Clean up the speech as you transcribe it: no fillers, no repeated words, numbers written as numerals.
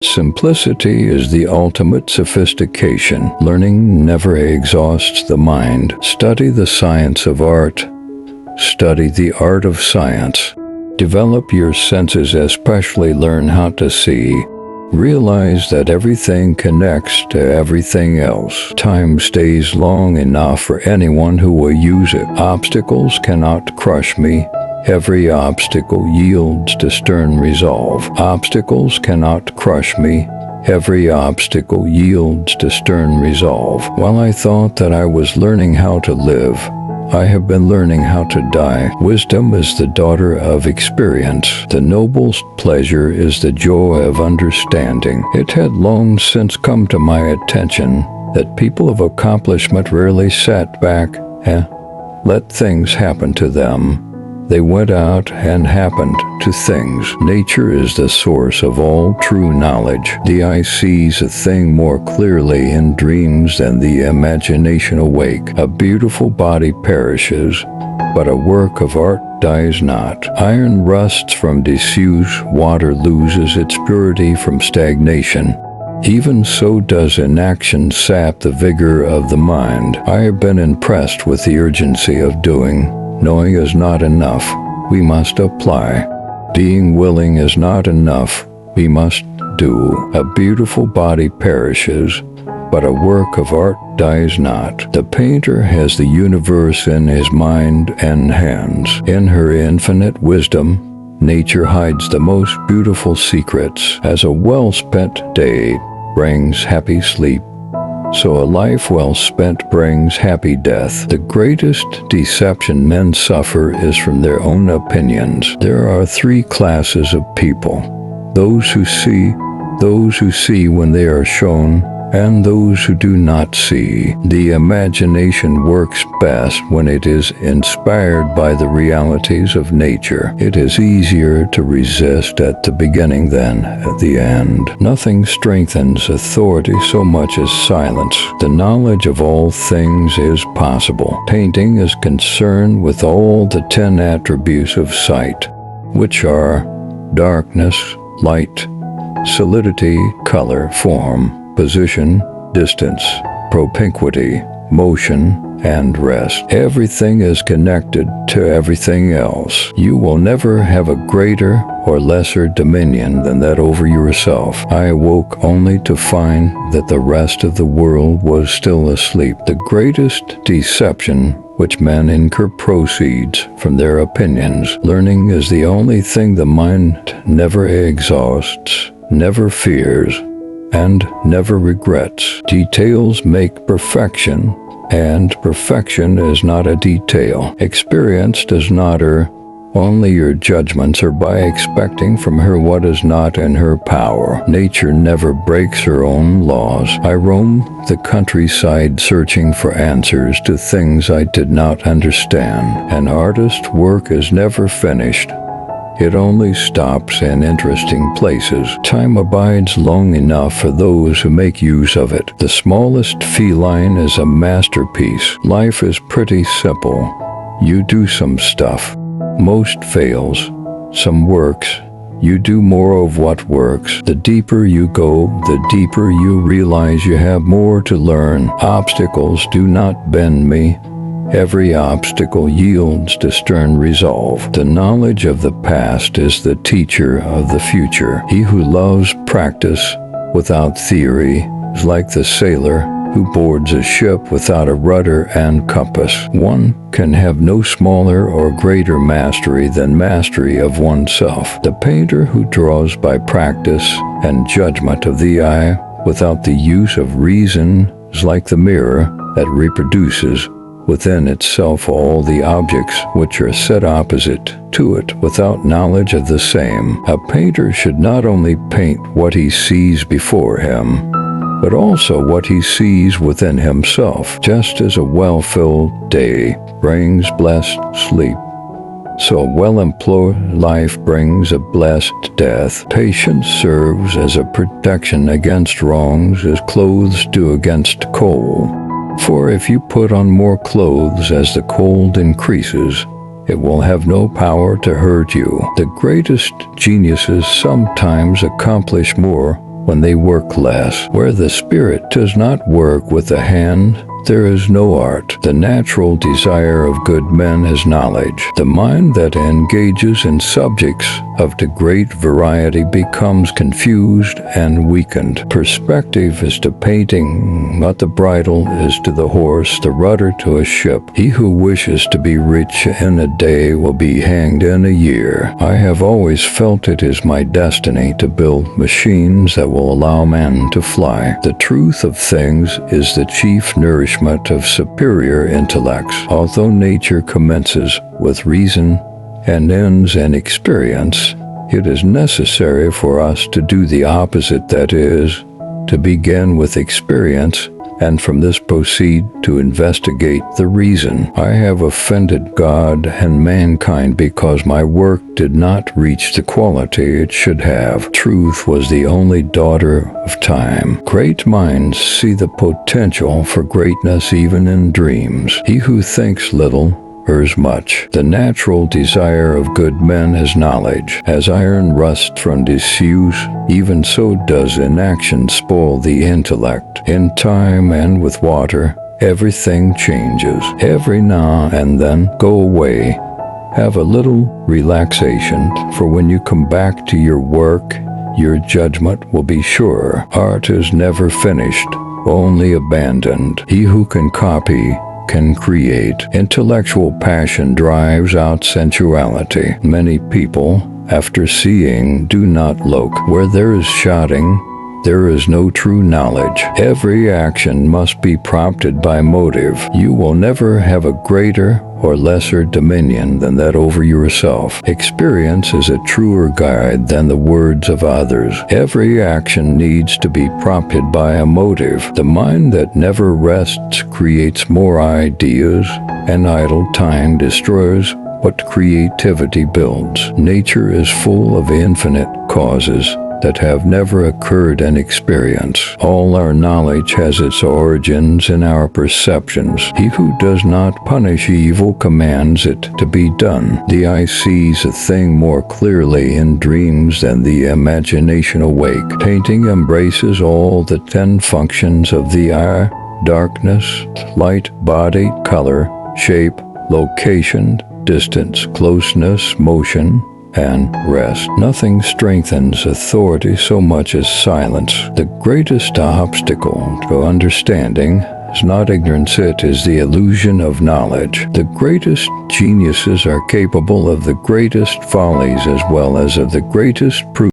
Simplicity is the ultimate sophistication. Learning never exhausts the mind. Study the science of art. Study the art of science. Develop your senses, especially learn how to see. Realize that everything connects to everything else. Time stays long enough for anyone who will use it. Obstacles cannot crush me. Every obstacle yields to stern resolve. Obstacles cannot crush me. Every obstacle yields to stern resolve. While I thought that I was learning how to live, I have been learning how to die. Wisdom is the daughter of experience. The noblest pleasure is the joy of understanding. It had long since come to my attention that people of accomplishment rarely sat back and let things happen to them. They went out and happened to things. Nature is the source of all true knowledge. The eye sees a thing more clearly in dreams than the imagination awake. A beautiful body perishes, but a work of art dies not. Iron rusts from disuse, water loses its purity from stagnation. Even so does inaction sap the vigor of the mind. I have been impressed with the urgency of doing. Knowing is not enough, we must apply. Being willing is not enough, we must do. A beautiful body perishes, but a work of art dies not. The painter has the universe in his mind and hands. In her infinite wisdom, nature hides the most beautiful secrets. As a well-spent day brings happy sleep, so a life well spent brings happy death. The greatest deception men suffer is from their own opinions. There are three classes of people: those who see when they are shown, and those who do not see. The imagination works best when it is inspired by the realities of nature. It is easier to resist at the beginning than at the end. Nothing strengthens authority so much as silence. The knowledge of all things is possible. Painting is concerned with all the 10 attributes of sight, which are darkness, light, solidity, color, form, position, distance, propinquity, motion, and rest. Everything is connected to everything else. You will never have a greater or lesser dominion than that over yourself. I awoke only to find that the rest of the world was still asleep. The greatest deception which men incur proceeds from their opinions. Learning is the only thing the mind never exhausts, never fears, and never regrets. Details make perfection, and perfection is not a detail. Experience does not err. Only your judgments are by expecting from her what is not in her power. Nature never breaks her own laws. I roam the countryside searching for answers to things I did not understand. An artist's work is never finished. It only stops in interesting places. Time abides long enough for those who make use of it. The smallest feline is a masterpiece. Life is pretty simple. You do some stuff. Most fails. Some works. You do more of what works. The deeper you go, the deeper you realize you have more to learn. Obstacles do not bend me. Every obstacle yields to stern resolve. The knowledge of the past is the teacher of the future. He who loves practice without theory is like the sailor who boards a ship without a rudder and compass. One can have no smaller or greater mastery than mastery of oneself. The painter who draws by practice and judgment of the eye without the use of reason is like the mirror that reproduces within itself all the objects which are set opposite to it without knowledge of the same. A painter should not only paint what he sees before him, but also what he sees within himself. Just as a well-filled day brings blessed sleep, so a well-employed life brings a blessed death. Patience serves as a protection against wrongs as clothes do against cold. For if you put on more clothes as the cold increases, it will have no power to hurt you. The greatest geniuses sometimes accomplish more when they work less. Where the spirit does not work with the hand, there is no art. The natural desire of good men is knowledge. The mind that engages in subjects of the great variety becomes confused and weakened. Perspective is to painting what the bridle is to the horse, the rudder to a ship. He who wishes to be rich in a day will be hanged in a year. I have always felt it is my destiny to build machines that will allow man to fly. The truth of things is the chief nourishment of superior intellects. Although nature commences with reason and ends in experience, it is necessary for us to do the opposite, that is, to begin with experience, and from this proceed to investigate the reason. I have offended God and mankind because my work did not reach the quality it should have. Truth was the only daughter of time. Great minds see the potential for greatness even in dreams. He who thinks little errs much. The natural desire of good men is knowledge. As iron rusts from disuse, even so does inaction spoil the intellect. In time and with water, everything changes. Every now and then, go away. Have a little relaxation, for when you come back to your work, your judgment will be sure. Art is never finished, only abandoned. He who can copy can create. Intellectual passion drives out sensuality. Many people, after seeing, do not look. Where there is shouting, there is no true knowledge. Every action must be prompted by motive. You will never have a greater or lesser dominion than that over yourself. Experience is a truer guide than the words of others. Every action needs to be prompted by a motive. The mind that never rests creates more ideas, and idle time destroys what creativity builds. Nature is full of infinite causes that have never occurred in experience. All our knowledge has its origins in our perceptions. He who does not punish evil commands it to be done. The eye sees a thing more clearly in dreams than the imagination awake. Painting embraces all the 10 functions of the eye: darkness, light, body, color, shape, location, distance, closeness, motion, and rest. Nothing strengthens authority so much as silence. The greatest obstacle to understanding is not ignorance, it is the illusion of knowledge. The greatest geniuses are capable of the greatest follies as well as of the greatest proof.